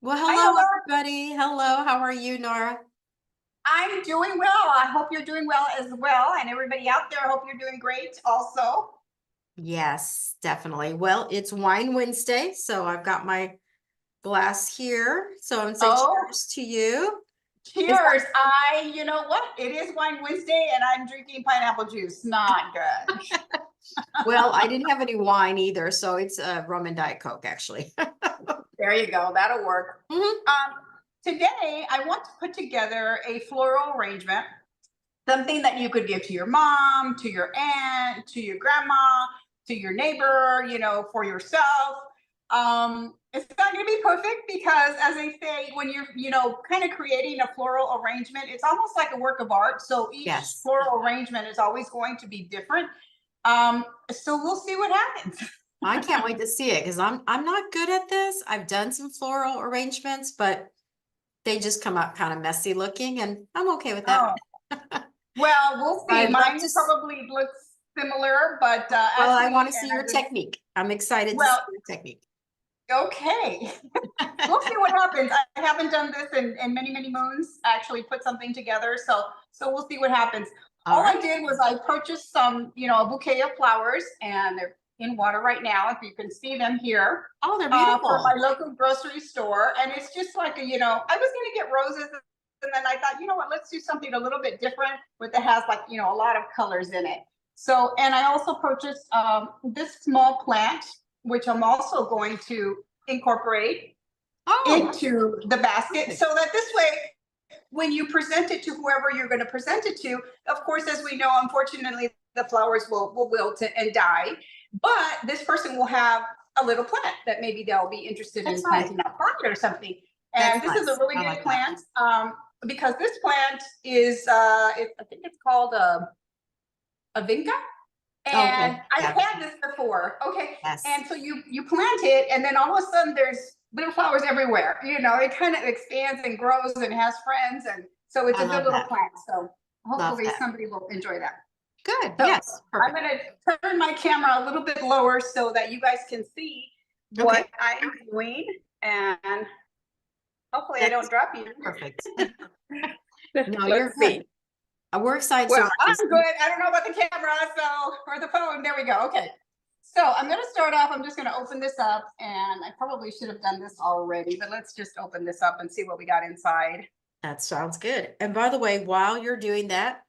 Well, Hi, hello, hello. everybody. Hello, how are you, Nora? I'm doing well. I hope you're doing well as well. And everybody out there, I hope you're doing great also. Yes, definitely. Well, it's Wine Wednesday, so I've got my glass here. So I'm gonna say Oh, cheers to you. Is cheers. You know what? It is Wine Wednesday and I'm drinking pineapple juice. Not good. well, I didn't have any wine either, so it's rum and Diet Coke, actually. There you go. That'll work. Mhm. Um, Today, I want to put together a floral arrangement, something that you could give to your mom, to your aunt, to your grandma, to your neighbor, for yourself. It's not going to be perfect because, as I say, when you're, kind of creating a floral arrangement, it's almost like a work of art. So each Yes, floral arrangement is always going to be different. So we'll see what happens. I can't wait to see it because I'm not good at this. I've done some floral arrangements, but they just come out kind of messy looking, and I'm okay with that. Oh, well, we'll see. I'd love Mine to. probably looks similar, but Well, as I we want to see and your as technique. I'm excited to see well, your technique. okay. We'll see what happens. I haven't done this in many, many moons, actually put something together. So we'll see what happens. All All I right. did was I purchased some, a bouquet of flowers, and they're in water right now, if you can see them here, Oh, they're from my beautiful. local grocery store. And it's just like I was going to get roses, and then I thought, you know what, let's do something a little bit different with that has like, a lot of colors in it. So, and I also purchased this small plant, which I'm also going to incorporate Oh, into the basket perfect. so that this way when you present it to whoever you're going to present it to, of course, as we know, unfortunately the flowers will wilt and die, but this person will have a little plant that maybe they'll be interested in That's nice. planting outside or something. That's And this is a nice. really I good like that. plant, because this plant is I think it's called a vinca, and Okay. I've Yeah. had this before. Okay. Yes. And so you plant it, and then all of a sudden there's little flowers everywhere. It kind of expands and grows and has friends. And so it's I a good love little that. plant. So Love hopefully that. somebody will enjoy that. Good. So Yes. I'm Perfect. going to turn my camera a little bit lower so that you guys can see Okay. what I'm doing. And hopefully I don't That's drop you. perfect. No, you're Let's good. see. We're excited to Well, watch this. I'm good. I don't know about the camera, or the phone. There we go. Okay. So I'm going to start off. I'm just going to open this up, and I probably should have done this already, but let's just open this up and see what we got inside. That sounds good. And by the way, while you're doing that,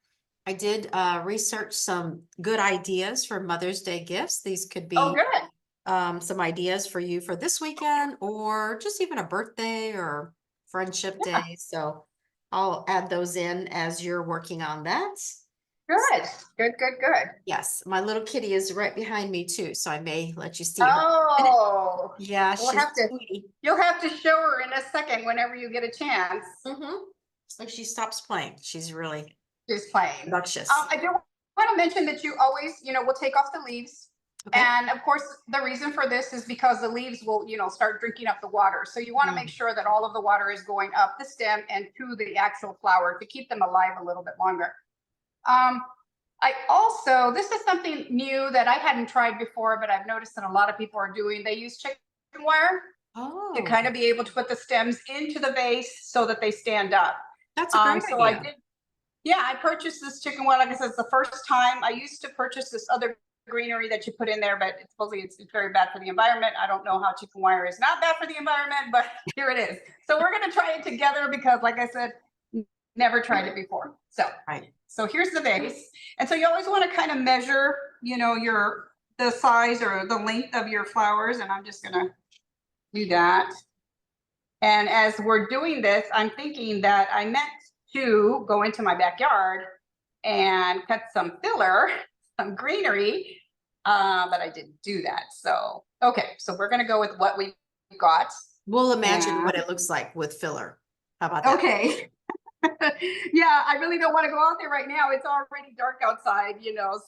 I did research some good ideas for Mother's Day gifts. These could Oh, be good. some ideas for you for this weekend or just even a birthday or friendship Yeah, day. So I'll add those in as you're working on that. good. Good, good, good. Yes, my little kitty is right behind me too, so I may let you see her. Oh, Yeah, we'll she's have to, sweetie. you'll have to show her in a second whenever you get a chance. Mm-hmm. So she stops playing. She's really Just playing. obnoxious. I do want to mention that you always, will take off the leaves. Okay. And of course, the reason for this is because the leaves will, start drinking up the water. So you want to make Mm. sure that all of the water is going up the stem and to the actual flower to keep them alive a little bit longer. Um, I also, this is something new that I hadn't tried before, but I've noticed that a lot of people are doing. They use chicken wire to Oh, kind of be able to put the stems into the vase so that they stand up. that's a great So I idea. did, yeah, I purchased this chicken wire. Like I said, it's the first time. I used to purchase this other greenery that you put in there, but supposedly it's very bad for the environment. I don't know how chicken wire is not bad for the environment, but here it is. So we're going to try it together because, like I said, never tried it before. Right. So here's the vase. And so you always want to kind of measure, the size or the length of your flowers. And I'm just going to do that. And as we're doing this, I'm thinking that I meant to go into my backyard and cut some filler, some greenery, but I didn't do that. So, okay, so we're going to go with what we got. We'll imagine And what it looks like with filler. How about that? okay. Yeah, I really don't want to go out there right now. It's already dark outside,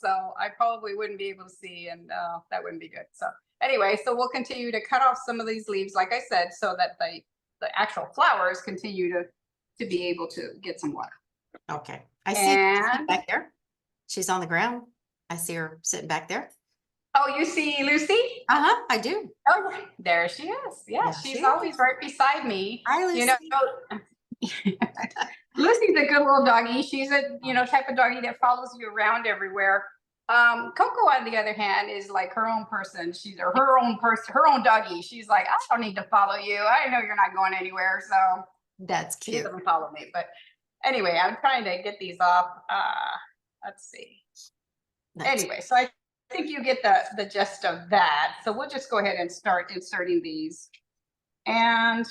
so I probably wouldn't be able to see, and that wouldn't be good. So anyway, so we'll continue to cut off some of these leaves, like I said, so that the actual flowers continue to be able to get some water. Okay. I see her And back there. She's on the ground. I see her sitting back there. Oh, you see Lucy? Uh-huh, I do. Oh, there she is. Yeah, There she she's always is. right beside me. Hi, You know, Lucy. Lucy's a good little doggy. She's a, type of doggy that follows you around everywhere. Coco, on the other hand, is like her own person. She's her own person, her own doggy. She's like, I don't need to follow you. I know you're not going anywhere. So That's she cute. doesn't follow me. But anyway, I'm trying to get these off. Let's see. That's Anyway, so I think you get the gist of that. So we'll just go ahead and start inserting these. And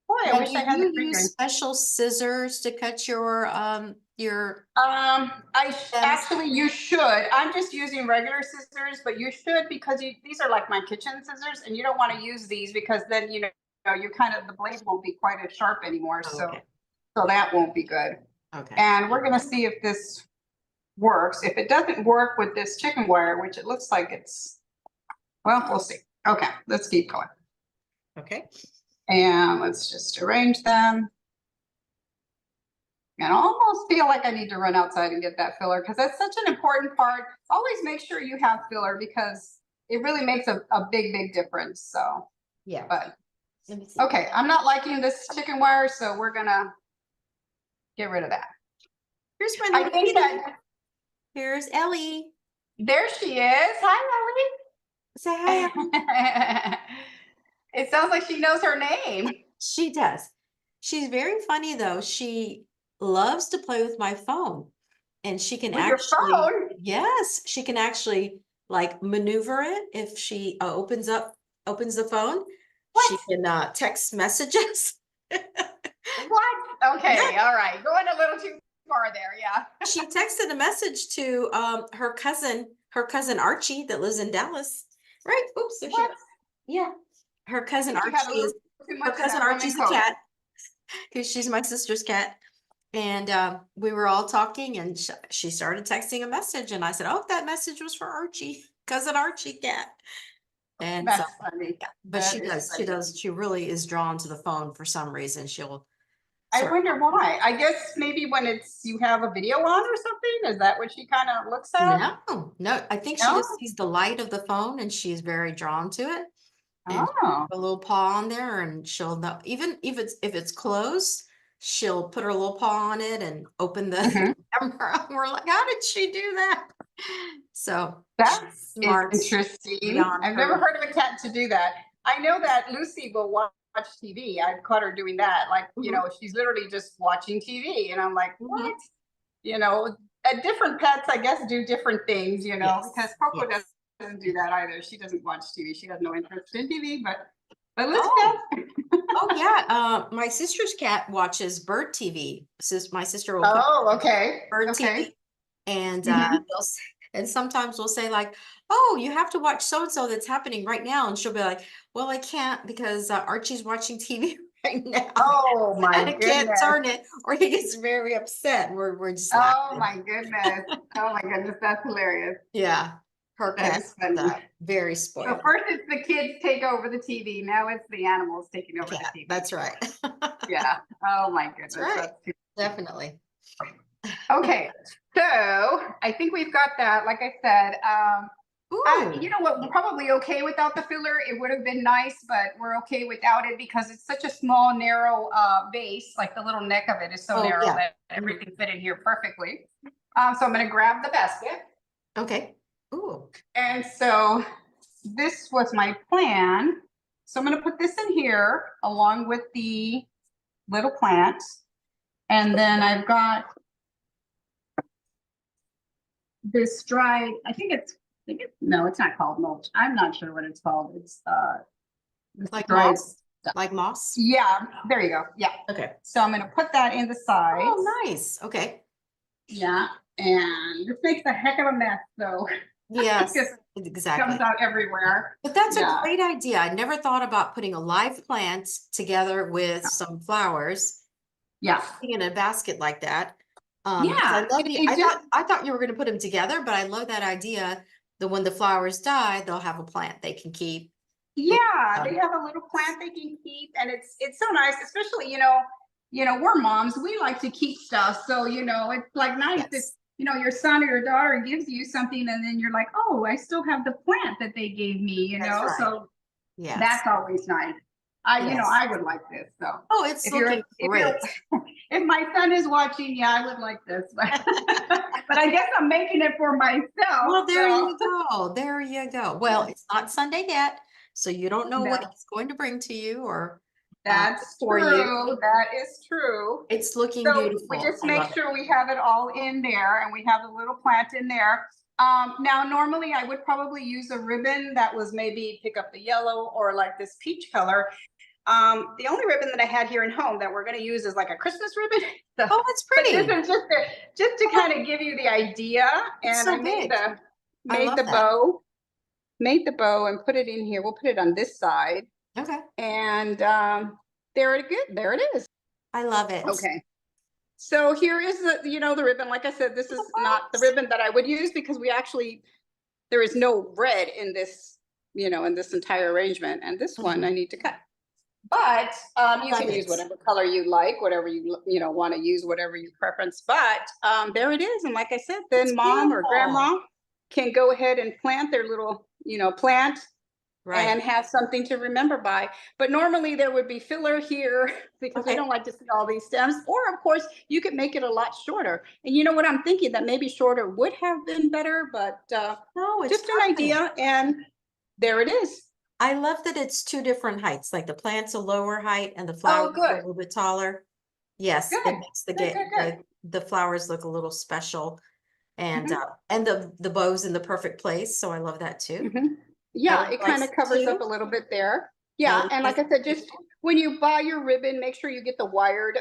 boy, I Now, wish do I had the you finger. use special scissors to cut your stems? Actually, you should. I'm just using regular scissors, but you should, because these are like my kitchen scissors, and you don't want to use these because then you kind of, the blade won't be quite as sharp anymore. Oh, So okay. so that won't be good. Okay. And we're gonna see if this works. If it doesn't work with this chicken wire, which it looks like it's, well, we'll see. Okay, let's keep going. Okay. And let's just arrange them. And I almost feel like I need to run outside and get that filler, because that's such an important part. Always make sure you have filler, because it really makes a big, big difference. So, Yeah. but Let me see. okay, I'm not liking this chicken wire, so we're gonna get rid of that. Here's my I little think kitty. that Here's Ellie. there she is. Hi, Say hi. Ellie. It sounds like she knows her name. She does. She's very funny though. She loves to play with my phone, and she can With your actually, phone? yes, she can actually like maneuver it if she opens the phone. She What? can text messages. What? Okay, Yeah. all right. Going a little too far there, yeah. She texted a message to her cousin Archie that lives in Dallas. Right? Oops, there she What? is. Yeah. Her cousin You had a Archie is little too her much of cousin that rum and Archie's a coke. cat, because she's my sister's cat. And we were all talking, and she started texting a message, and I said, "Oh, that message was for Archie, cousin Archie cat." And so, That's funny. yeah, but That she is does, funny. she really is drawn to the phone for some reason. She'll I sort wonder why. I guess maybe when you have a video on or something. Is that what she kind of looks at? no, I think she No? just sees the light of the phone and she's very drawn to it. And she'll Oh. put a little paw on there, and she'll know, even if it's closed, she'll put her little paw on it and open the Mhm. camera. We're like, how did she do that? So That's smart interesting. beyond I've never her. heard of a cat to do that. I know that Lucy will watch TV. I've caught her doing that. Like, she's literally just watching TV. And I'm like, Mhm. what? Different pets, I guess, do different things, Yes, because Coco yes. doesn't do that either. She doesn't watch TV. She has no interest in TV, but Lucy Oh, does. oh yeah. My sister's cat watches bird TV. My sister will put Oh, okay. bird Okay. TV, and Mhm. they'll say, and sometimes we'll say like, "Oh, you have to watch so and so that's happening right now," and she'll be like, "Well, I can't because Archie's watching TV right now, Oh and my I can't goodness. turn it," or he gets very upset. We're just Oh laughing. my goodness. Oh my goodness. That's hilarious. Yeah, her That cat is funny. very So spoiled. first it's the kids take over the TV. Now it's the animals taking over the Cat, TV. that's right. Yeah. Oh my That's goodness. right. That's too. Definitely. Okay. So I think we've got that. Like I said, Ooh. you know what? We're probably okay without the filler. It would have been nice, but we're okay without it because it's such a small, narrow base. Like the little neck of it is so Oh, narrow yeah. that everything fit in here perfectly. So I'm going to grab the basket. Okay. Ooh. And so this was my plan. So I'm going to put this in here along with the little plant. And then I've got this dried, no, it's not called mulch. I'm not sure what it's called. It's this Like dried moss? stuff. Like moss? Yeah, there you go. Yeah. Okay. So I'm going to put that in the sides. Oh, nice. Okay. Yeah. And this makes a heck of a mess, though. Yes, Because it exactly. comes out everywhere. But that's a Yeah. great idea. I never thought about putting a live plant together with some flowers Yeah. in a basket like that. Because Yeah. I love It just, I thought you were going to put them together, but I love that idea that when the flowers die, they'll have a plant they can keep. yeah, they have a little plant they can keep, and it's so nice, especially we're moms. We like to keep stuff, so it's like nice. It's Yes. you know, your son or your daughter gives you something and then you're like, oh, I still have the plant that they gave me, you That's know, right. so Yes. that's always nice. You know, Yes. I would like this. So Oh, it's if you're, looking great. if my son is watching, yeah, I would like this, but, but I guess I'm making it for myself. Well, there So you go. There you go. Well, it's not Sunday yet, so you don't know what no, he's going to bring to you or that's for you. true. That is true. It's looking So we beautiful. just I make love it. sure we have it all in there and we have the little plant in there. Now, normally I would probably use a ribbon that was maybe pick up the yellow or like this peach color. The only ribbon that I had here in home that we're going to use is like a Christmas ribbon. So, Oh, it's but this pretty. is just to kind of give you the idea. It's And I so big. I made love the that. bow and put it in here. We'll put it on this side. Okay. And there it is. I love it. Okay. So here is the, you know, the ribbon. Like I said, this is not the ribbon that I would use because there is no red in this, you know, in this entire arrangement. And this one I need to cut. But you Love can use it. whatever color you like, whatever you know, want to use, whatever you preference. But there it is. And like I said, then It's mom or beautiful. grandma can go ahead and plant their little, you know, plant Right. and have something to remember by. But normally there would be filler here because we Okay. don't like to see all these stems. Or of course, you could make it a lot shorter. And you know what I'm thinking, that maybe shorter would have been better, but No, it's just an perfect. idea. And there it is. I love that it's two different heights, like the plant's a lower height and the Oh, flowers are a good. little bit taller. Yes, it Good. makes Good. the flowers look a little special and Mhm. the bow's in the perfect place, so I love that too. Yeah, Ellen it kind likes of it covers up too. a little bit there. Yeah, Ellen and likes like I said, it just too. when you buy your ribbon, make sure you get the wired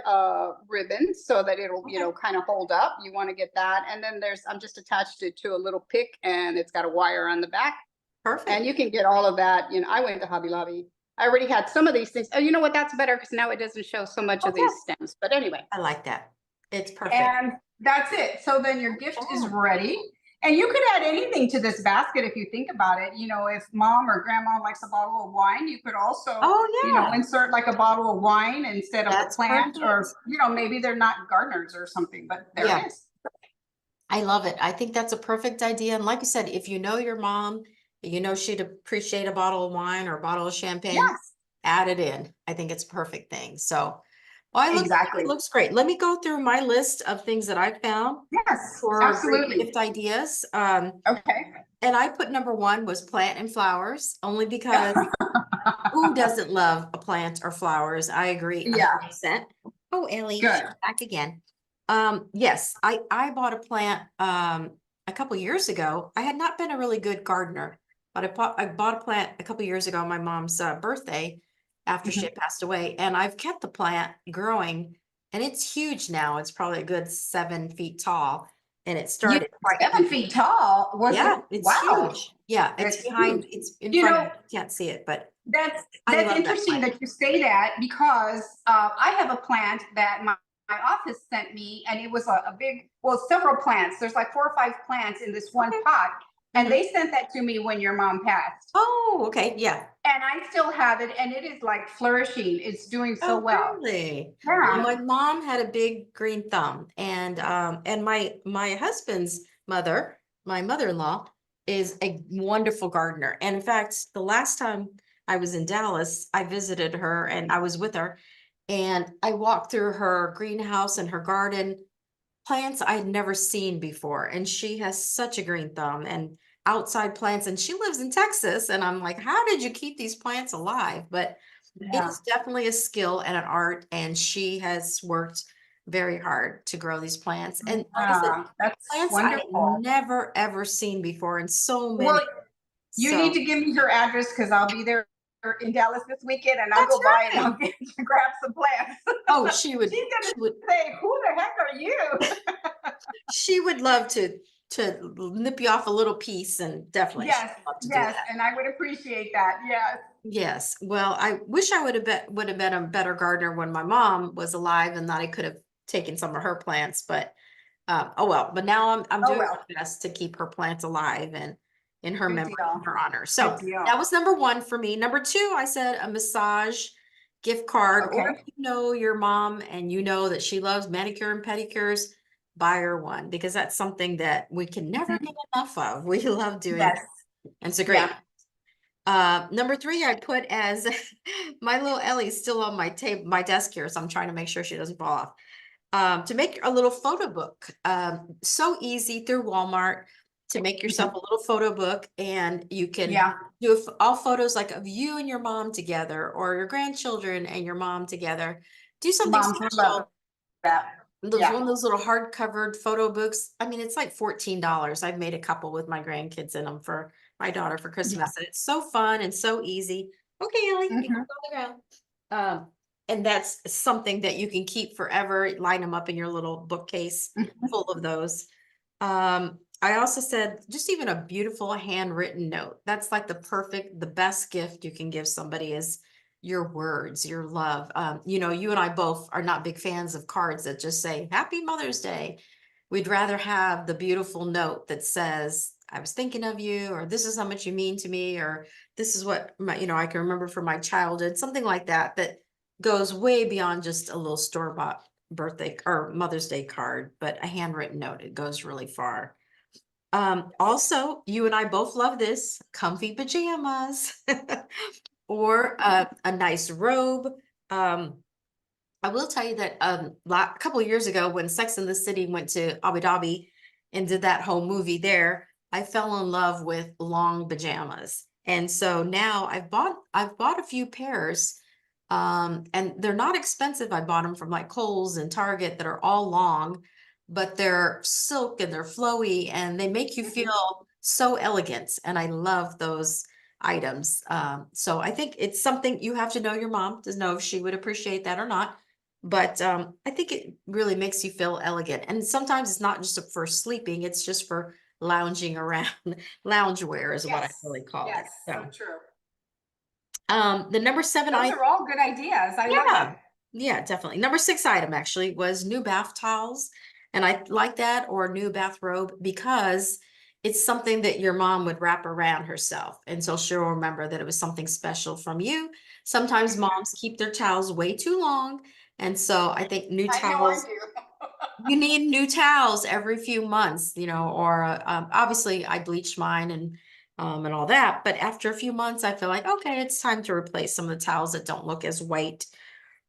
ribbon so that it'll, you Okay, know, kind of hold up. You want to get that. And then I'm just attached it to a little pick and it's got a wire on the back. And perfect. you can get all of that. You know, I went to Hobby Lobby. I already had some of these things. Oh, you know what? That's better because now it doesn't show so much of Okay, these stems. But anyway, I like that. It's perfect. and that's it. So then your gift is Oh, ready. And you could add anything to this basket if you think about it. You know, if mom or grandma likes a bottle of wine, you could also, you know, yeah, insert like a bottle of wine instead of the that's plant, or, perfect. you know, maybe they're not gardeners or something, but there Yeah, it is. I love it. I think that's a perfect idea. And like you said, if you know your mom, you know she'd appreciate a bottle of wine or a bottle of champagne, Yes, add it in. I think it's a perfect thing. So, well, it exactly. looks great. Let me go through my list of things that I found Yes, for great absolutely. gift ideas. Okay. And I put number one was plant and flowers, only because who doesn't love a plant or flowers? I agree Yeah, 100%. Oh, Ellie, she's good. back again. Yes, I bought a plant a couple years ago. I had not been a really good gardener, but I bought a plant a couple years ago on my mom's birthday after she Mhm. had passed away, and I've kept the plant growing, and it's huge now. It's probably a good 7 feet tall, and it You started quite 7 feet tall. Was it? yeah, it's Wow. huge. Yeah, It's huge. it's in You front of know, you. You can't see it, but I that's love that interesting plant. that you say that because I have a plant that my office sent me, and it was a big, well, several plants. There's like 4 or 5 plants in this one Okay. pot, and Mhm. they sent that to me when your mom passed, Oh, okay, yeah. and I still have it, and it is like flourishing. It's doing so Oh, well. really? Well, Yeah. my mom had a big green thumb, and my husband's mother, my mother-in-law, is a wonderful gardener. And in fact, the last time I was in Dallas, I visited her and I was with her, and I walked through her greenhouse and her garden, plants I'd never seen before. And she has such a green thumb and outside plants, and she lives in Texas. And I'm like, how did you keep these plants alive? But it Yeah. is definitely a skill and an art, and she has worked very hard to grow these plants. And like I said, That's plants I had wonderful. never ever seen before, and so Well, many. you need So to give me your address because I'll be there in Dallas this weekend, and I'll that's go by and I'll right. get to grab some plants. Oh, She's gonna she would say, "Who the heck are you?" she would love to nip you off a little piece, and definitely she'd Yes, love to do yes, that. and I would appreciate that. Yes. Yes. Well, I wish I would have been a better gardener when my mom was alive, and that I could have taken some of her plants, but oh well. But now I'm Oh doing well, my best to keep her plants alive and in her good memory, in deal. her honor. Good So deal. that was number one for me. Number two, I said a massage gift card, or if Okay. you know your mom and you know that she loves manicure and pedicures, buy her one because that's something that we can never Mhm. get enough of. We love doing, Yes. and it's a great. Yeah. Number three, I put as my little Ellie's still on my desk here, so I'm trying to make sure she doesn't fall off. To make a little photo book. So easy through Walmart to make yourself a little photo book, and you can Yeah. do all photos like of you and your mom together, or your grandchildren and your mom together. Do something Moms would love special. that. Those Yeah. one of those little hard covered photo books. I mean, it's like $14. I've made a couple with my grandkids in them for my daughter for Yeah. Christmas, and it's so fun and so easy. Okay, Ellie, you can Mhm. go on the ground. And that's something that you can keep forever. Line them up in your little bookcase Mhm. full of those. I also said just even a beautiful handwritten note. That's like the best gift you can give somebody is your words, your love. You and I both are not big fans of cards that just say Happy Mother's Day. We'd rather have the beautiful note that says, I was thinking of you, or this is how much you mean to me, or this is what I can remember from my childhood, something like that, that goes way beyond just a little store-bought birthday or Mother's Day card, but a handwritten note, it goes really far. Also, you and I both love this comfy pajamas or a nice robe. Um, I will tell you that a couple of years ago, when Sex and the City went to Abu Dhabi and did that whole movie there, I fell in love with long pajamas, and so now I've bought a few pairs, and they're not expensive. I bought them from like Kohl's and Target that are all long, but they're silk and they're flowy and they make you Mhm. feel so elegant, and I love those items. So I think it's something you have to know your mom to know if she would appreciate that or not. But I think it really makes you feel elegant. And sometimes it's not just for sleeping, it's just for lounging around. Loungewear is what I Yes. really call it. Yes. So So true. the number seven Those item, are all good ideas. I love yeah, it. yeah, definitely. Number six item actually was new bath towels. And I like that, or a new bathrobe, because it's something that your mom would wrap around herself. And so she'll remember that it was something special from you. Sometimes Mhm. moms keep their towels way too long. And so I think new I know I towels, do. you need new towels every few months, or obviously I bleach mine and all that. But after a few months, I feel like, okay, it's time to replace some of the towels that don't look as white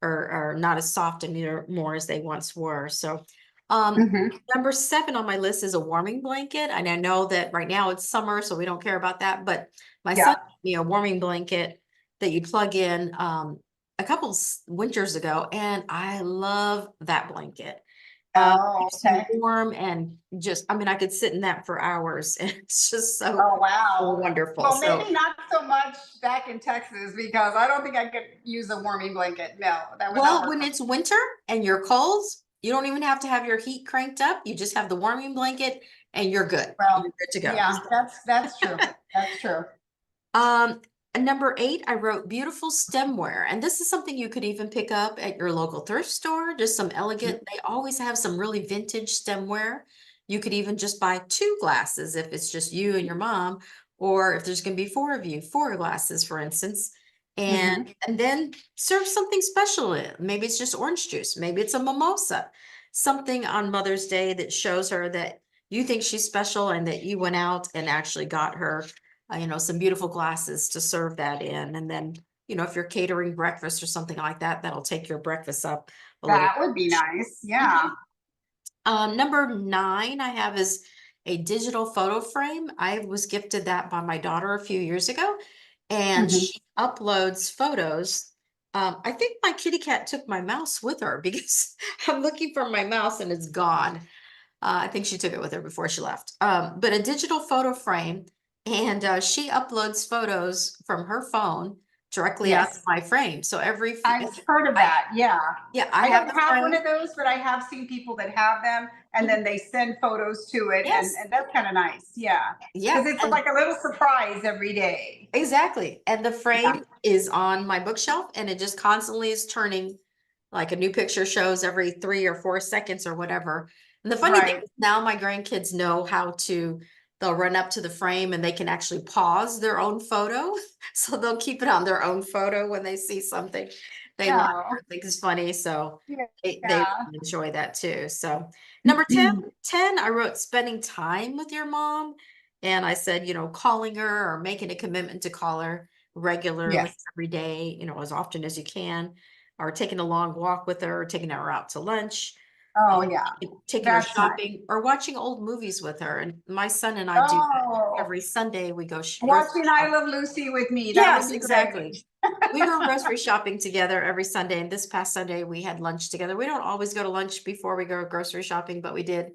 or not as soft anymore as they once were. So, um, Mhm. number seven on my list is a warming blanket. And I know that right now it's summer, so we don't care about that. But my son, Yeah. a warming blanket that you plug in a couple winters ago, and I love that blanket. Oh, Keeps you okay. warm and just, I mean, I could sit in that for hours, and it's just so Oh, wow. wonderful. Well, So, maybe not so much back in Texas because I don't think I could use a warming blanket. No, that would not well, work when for me. it's winter and you're cold, you don't even have to have your heat cranked up. You just have the warming blanket and you're good. Well, You're good to go. yeah, that's true. That's true. Um, Number eight, I wrote beautiful stemware. And this is something you could even pick up at your local thrift store, just some elegant, they always have some really vintage stemware. You could even just buy two glasses if it's just you and your mom, or if there's going to be four of you, four glasses, for instance. And Mhm. and then serve something special in it. Maybe it's just orange juice, maybe it's a mimosa, something on Mother's Day that shows her that you think she's special and that you went out and actually got her some beautiful glasses to serve that in. And then, if you're catering breakfast or something like that, that'll take your breakfast up a little. That would be nice. Yeah. Mhm. Number nine I have is a digital photo frame. I was gifted that by my daughter a few years ago, and Mhm. she uploads photos. I think my kitty cat took my mouse with her because I'm looking for my mouse and it's gone. I think she took it with her before she left. But a digital photo frame, and she uploads photos from her phone directly onto Yes. my frame. So I've heard of that. Yeah. yeah, I I have don't the have one frame. of those, but I have seen people that have them and Mhm. then they send photos to it Yes, and that's kind of nice. Yeah. yeah, Because it's and like a little surprise every day. exactly. And the Yeah. frame is on my bookshelf, and it just constantly is turning, like a new picture shows every 3 or 4 seconds or whatever. And the funny thing Right. is now my grandkids know how to, they'll run up to the frame and they can actually pause their own photo. So they'll keep it on their own photo when they see something. They laugh, No. or think it's funny, so Yeah. they really enjoy that too. So number 10, I wrote spending time with your mom. And I said, calling her or making a commitment to call her regularly Yes. every day, as often as you can, or taking a long walk with her, or taking her out to lunch, Oh, um, yeah. taking her That's nice. shopping, or watching old movies with her. And my son and I do that Oh, every Sunday. We go grocery watching I shopping. Love Lucy with me. That would Yes, be exactly. great. We go grocery shopping together every Sunday, and this past Sunday we had lunch together. We don't always go to lunch before we go grocery shopping, but we did.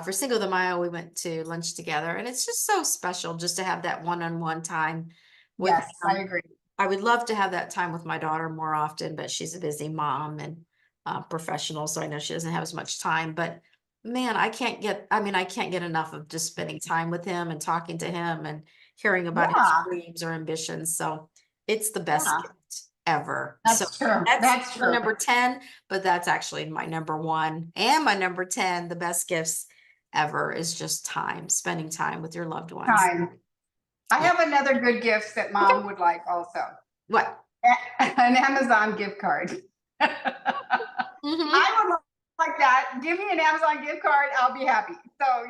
For Cinco de Mayo, we went to lunch together, and it's just so special just to have that one-on-one time with Yes, I him. agree. I would love to have that time with my daughter more often, but she's a busy mom and professional, so I know she doesn't have as much time. But man, I can't get enough of just spending time with him and talking to him and hearing about his Yeah, dreams or ambitions. So it's the best yeah, gift ever. So that's true. that's That's my true. number 10, but that's actually my number one and my number 10. The best gifts ever is just time, spending time with your loved ones. Time. I Yeah. have another good gift that Okay. mom would like also. What? An Amazon gift card. Hmm. I would like that. Give me an Amazon gift card. I'll be happy. So,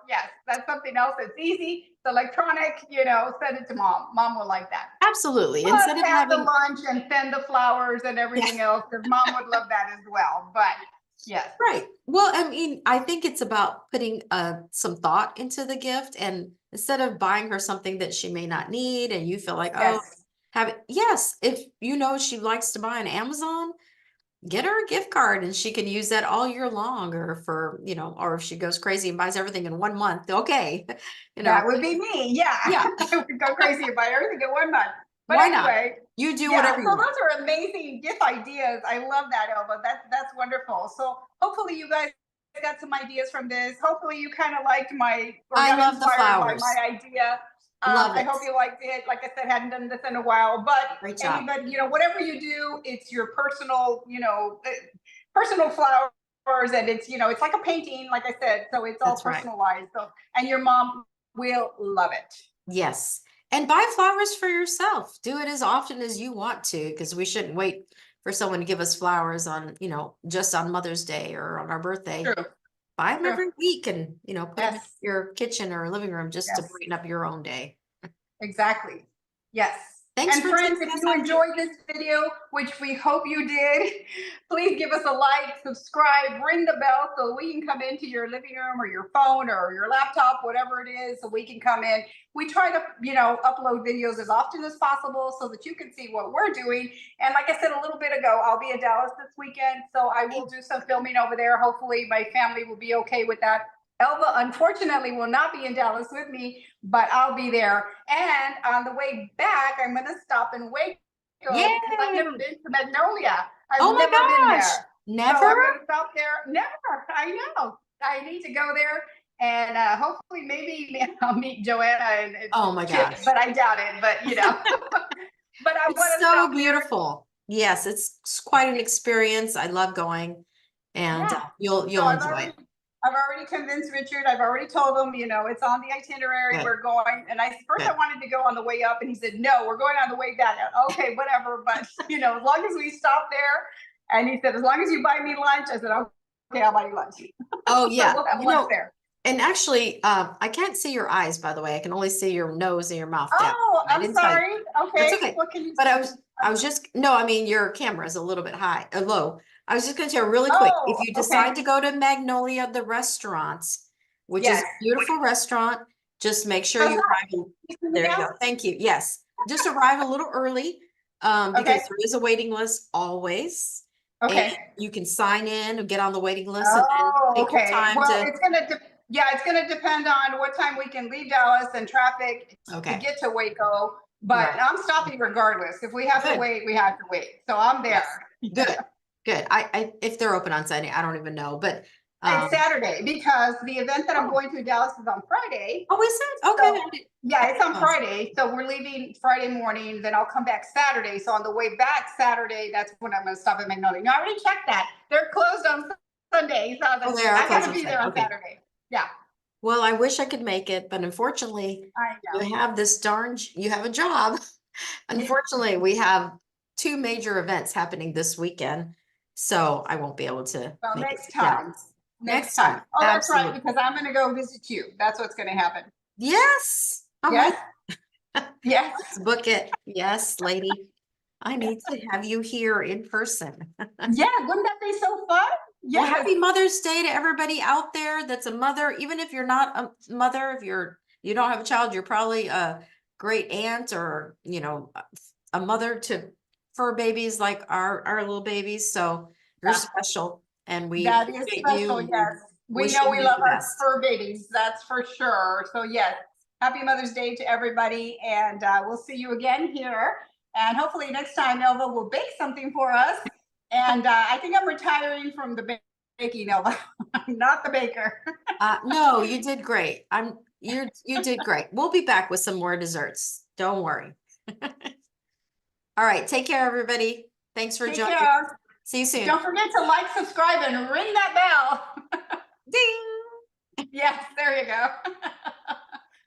yes, that's something else that's easy. It's electronic, send it to mom. Mom will like that. Absolutely. Plus, Instead of have the having, lunch and send the flowers and yeah, everything else, because mom would love that as well. But yes, right. Well, I mean, I think it's about putting some thought into the gift, and instead of buying her something that she may not need and you feel like, oh, yes, have it. Yes, if she likes to buy on Amazon, get her a gift card and she can use that all year long, or or if she goes crazy and buys everything in 1 month, okay. You know, that would be me. Yeah, yeah, I would go crazy and buy everything in 1 month. But why not? anyway, You do yeah. whatever you So want. those are amazing gift ideas. I love that, Elva. That's wonderful. So hopefully you guys got some ideas from this. Hopefully you kind of liked my or I got love the inspired by flowers. my idea. Love I it. hope you liked it. Like I said, hadn't done this in a while, but Great job. anybody, whatever you do, it's your personal, personal flowers, and it's like a painting, like I said, so it's all That's right. personalized. So, and your mom will love it. Yes. And buy flowers for yourself. Do it as often as you want to, because we shouldn't wait for someone to give us flowers on, just on Mother's Day or on our birthday. True, Buy them true. every week and, put them in Yes, your kitchen or living room just to yes. brighten up your own day. Exactly. Yes. Thanks And for friends, taking if us you on here. enjoyed this video, which we hope you did, please give us a like, subscribe, ring the bell so we can come into your living room or your phone or your laptop, whatever it is, so we can come in. We try to, upload videos as often as possible so that you can see what we're doing. And like I said a little bit ago, I'll be in Dallas this weekend, so I will do some filming over there. Hopefully my family will be okay with that. Elva, unfortunately, will not be in Dallas with me, but I'll be there. And on the way back, I'm going to stop in Waco because I've never Yay! been to Magnolia. Oh I've my never been gosh. there. So Never? I'm going to stop there. Never. I know. I need to go there. And hopefully, maybe I'll meet Joanna and Oh my Chip, gosh. but I doubt it. But, but I It's want to so stop there. beautiful. Yes, it's quite an experience. I love going, and Yeah. So you'll enjoy it. I've already convinced Richard. I've already told him, it's on the itinerary. Good, We're going. And first I good. wanted to go on the way up, and he said, no, we're going on the way back. Okay, whatever. But as long as we stop there. And he said, as long as you buy me lunch. I said, okay, I'll buy you lunch. Oh So yeah. we'll have lunch there. And actually, I can't see your eyes, by the way. I can only see your nose and your mouth down. Oh, I I'm didn't tell you. sorry. That's Okay. okay. What can you But see? I was just, no, I mean, your camera is a little bit high, low. I was just going to tell you really quick. If Oh, you okay. decide to go to Magnolia, the restaurants, which is Yes. a beautiful restaurant, just make sure How's you that? arrive. You see me There you now? go. Thank you. Yes. Just arrive a little early, because Okay. there is a waiting list always. And Okay. you can sign in and get on the waiting list and then Oh, take your okay. time Well, to, it's gonna depend on what time we can leave Dallas and traffic to okay. get to Waco. But Right. I'm stopping regardless. If we have to Good. wait, we have to wait. So I'm Yes. there. Good. Good. If they're open on Sunday, I don't even know, but It's Saturday because the event that I'm oh, going to Dallas is on Friday. oh, is it? Okay. So yeah, it's on Oh, Friday. So we're leaving Friday morning. Then I'll come back Saturday. So on the way back Saturday, that's when I'm going to stop at Magnolia. No, I already checked that. They're closed on Sunday. So oh, they are I got closed to on be there Sunday. on Okay. Saturday. Yeah, Well, I wish I could make it, but unfortunately, I know. you have a job. Unfortunately, we have two major events happening this weekend, so I won't be able to Well, make next it down. time. Next time, Oh, that's right, absolutely. because I'm gonna go visit you. That's what's gonna happen. Yes. All Yes, right. yes. Let's book it. Yes, lady. I need to have you here in person. Yeah, wouldn't that be so fun? Well, Yes. happy Mother's Day to everybody out there that's a mother. Even if you're not a mother, if you don't have a child, you're probably a great aunt or a mother to fur babies like our little babies. So you're Yeah. special, and we That is appreciate you. special, And yes. We know wishing we you love the our best. fur babies, that's for sure. So yes, happy Mother's Day to everybody, and we'll see you again here. And hopefully next time Elva will bake something for us. And I think I'm retiring from the baking, Elva. I'm not the baker. No, you did great. You did great. We'll be back with some more desserts. Don't worry. All right, take care, everybody. Thanks for Take joining. care. See you soon. Don't forget to like, subscribe, and ring that bell. Ding. Yes, there you go.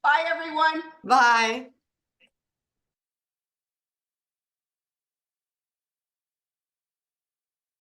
Bye, everyone. Bye.